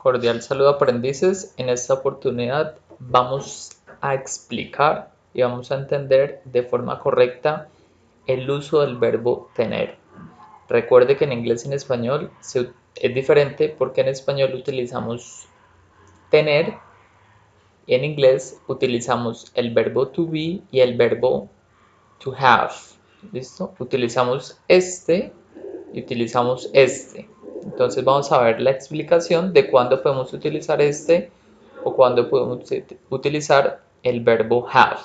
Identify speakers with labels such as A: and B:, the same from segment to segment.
A: Cordial saludo aprendices. En esta oportunidad vamos a explicar y vamos a entender de forma correcta el uso del verbo tener. Recuerde que en inglés y en español es diferente porque en español utilizamos tener y en inglés utilizamos el verbo to be y el verbo to have. ¿Listo? Utilizamos este y utilizamos este. Entonces vamos a ver la explicación de cuándo podemos utilizar este o cuándo podemos utilizar el verbo have.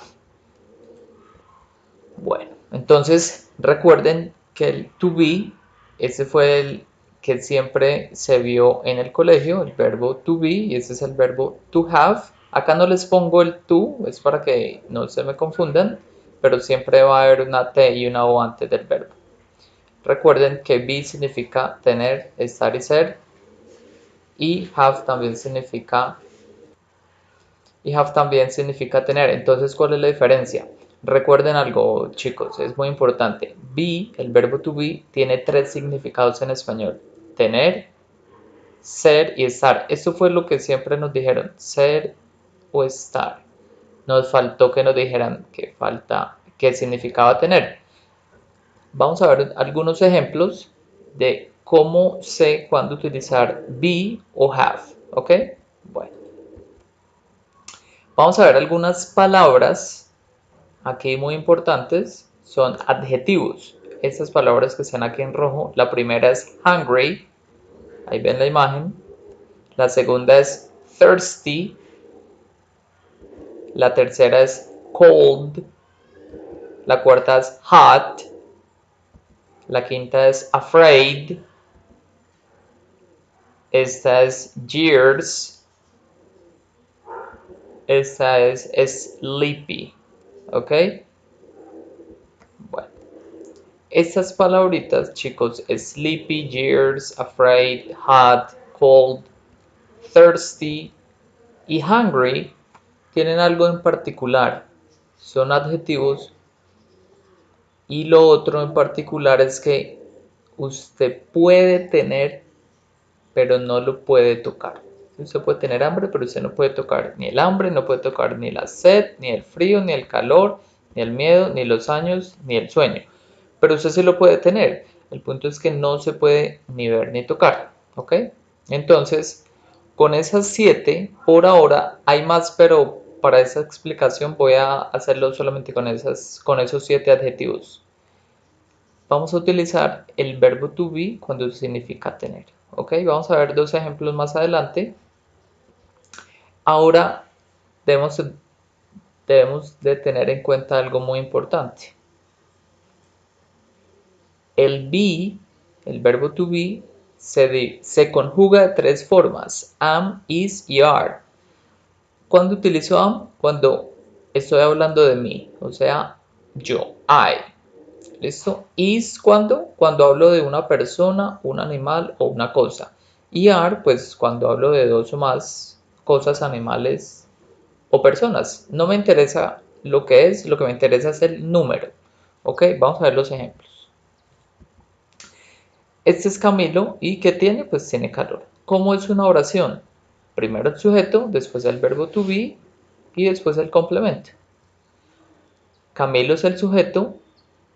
A: Bueno, entonces recuerden que el to be, ese fue el que siempre se vio en el colegio, el verbo to be, y ese es el verbo to have. Acá no les pongo el to, es para que no se me confundan, pero siempre va a haber una T y una O antes del verbo. Recuerden que be significa tener, estar y ser, y have también significa tener. Entonces, ¿cuál es la diferencia? Recuerden algo, chicos, es muy importante. Be, el verbo to be, tiene tres significados en español: tener, ser y estar. Esto fue lo que siempre nos dijeron: ser o estar. Nos faltó que nos dijeran qué significaba tener. Vamos a ver algunos ejemplos de cómo sé cuándo utilizar be o have, ¿ok? Bueno, vamos a ver algunas palabras aquí muy importantes, son adjetivos. Estas palabras que están aquí en rojo, la primera es hungry, ahí ven la imagen. La segunda es thirsty. La tercera es cold. La cuarta es hot. La quinta es afraid. Esta es years. Esta es sleepy. ¿Ok? Bueno. Estas palabritas, chicos, sleepy, years, afraid, hot, cold, thirsty y hungry, tienen algo en particular. Son adjetivos y lo otro en particular es que usted puede tener, pero no lo puede tocar. Usted puede tener hambre, pero usted no puede tocar ni el hambre, no puede tocar ni la sed, ni el frío, ni el calor, ni el miedo, ni los años, ni el sueño. Pero usted sí lo puede tener. El punto es que no se puede ni ver ni tocar. ¿Ok? Entonces, con esas 7, por ahora hay más, pero para esa explicación voy a hacerlo solamente con esos 7 adjetivos. Vamos a utilizar el verbo to be cuando significa tener. ¿Ok? Vamos a ver dos ejemplos más adelante. Ahora debemos de tener en cuenta algo muy importante. El be, el verbo to be, se conjuga de 3 formas: am, is y are. ¿Cuándo utilizo am? Cuando estoy hablando de mí, o sea, yo, I. ¿Listo? Is, ¿cuándo? Cuando hablo de una persona, un animal o una cosa. Y are, pues cuando hablo de dos o más cosas, animales o personas. No me interesa lo que es, lo que me interesa es el número. ¿Ok? Vamos a ver los ejemplos. Este es Camilo y ¿qué tiene? Pues tiene calor. ¿Cómo es una oración? Primero el sujeto, después el verbo to be y después el complemento. Camilo es el sujeto.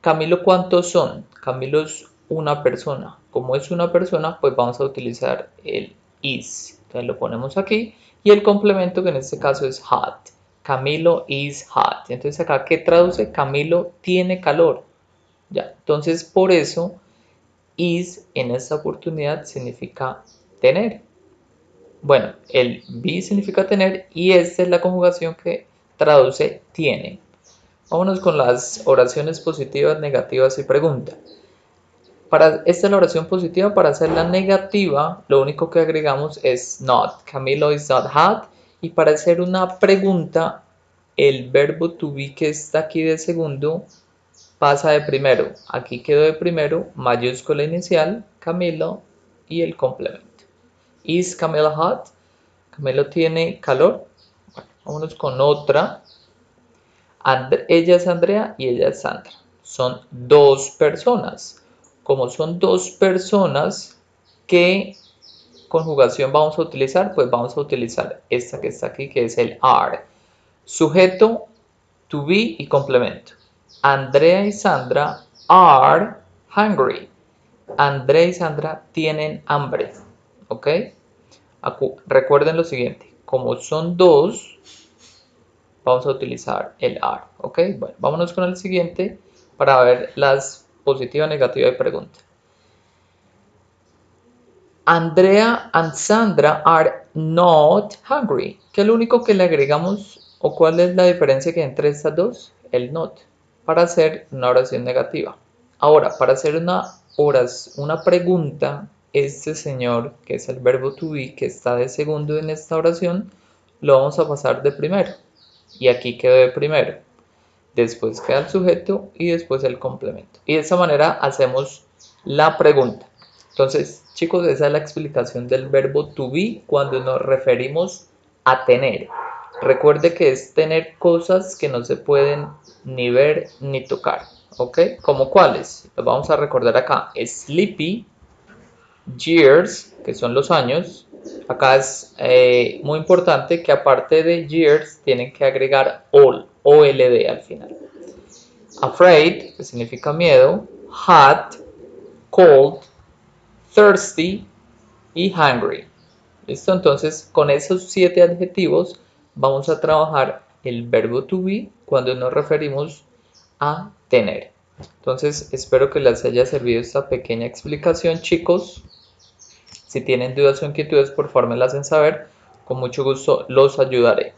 A: Camilo, ¿cuántos son? Camilo es una persona. Como es una persona, pues vamos a utilizar el is. Entonces lo ponemos aquí. Y el complemento, que en este caso es hot. Camilo is hot. Entonces acá, ¿qué traduce? Camilo tiene calor. Ya, entonces por eso is en esta oportunidad significa tener. Bueno, el be significa tener y esta es la conjugación que traduce tiene. Vámonos con las oraciones positivas, negativas y pregunta. Esta es la oración positiva. Para hacerla negativa, lo único que agregamos es not. Camilo is not hot. Y para hacer una pregunta, el verbo to be que está aquí de segundo pasa de primero. Aquí quedó de primero, mayúscula inicial, Camilo y el complemento. Is Camilo hot? Camilo tiene calor. Bueno, vámonos con otra. Ella es Andrea y ella es Sandra. Son dos personas. Como son dos personas, ¿qué conjugación vamos a utilizar? Pues vamos a utilizar esta que está aquí, que es el are. Sujeto, to be y complemento. Andrea y Sandra are hungry. Andrea y Sandra tienen hambre. ¿Ok? Recuerden lo siguiente. Como son dos, vamos a utilizar el are. ¿Ok? Bueno, vámonos con el siguiente para ver las positiva, negativa y pregunta. Andrea and Sandra are not hungry. ¿Qué es lo único que le agregamos o cuál es la diferencia que hay entre estas dos? El not, para hacer una oración negativa. Ahora, para hacer una pregunta, este señor, que es el verbo to be, que está de segundo en esta oración, lo vamos a pasar de primero. Y aquí quedó de primero. Después queda el sujeto y después el complemento. Y de esta manera hacemos la pregunta. Entonces, chicos, esa es la explicación del verbo to be cuando nos referimos a tener. Recuerde que es tener cosas que no se pueden ni ver ni tocar. ¿Ok? ¿Como cuáles? Los vamos a recordar acá. Sleepy, years, que son los años. Acá es muy importante que aparte de years tienen que agregar old al final. Afraid, que significa miedo. Hot, cold, thirsty y hungry. ¿Listo? Entonces, con esos 7 adjetivos vamos a trabajar el verbo to be cuando nos referimos a tener. Entonces, espero que les haya servido esta pequeña explicación, chicos. Si tienen dudas o inquietudes, por favor me las hacen saber. Con mucho gusto los ayudaré.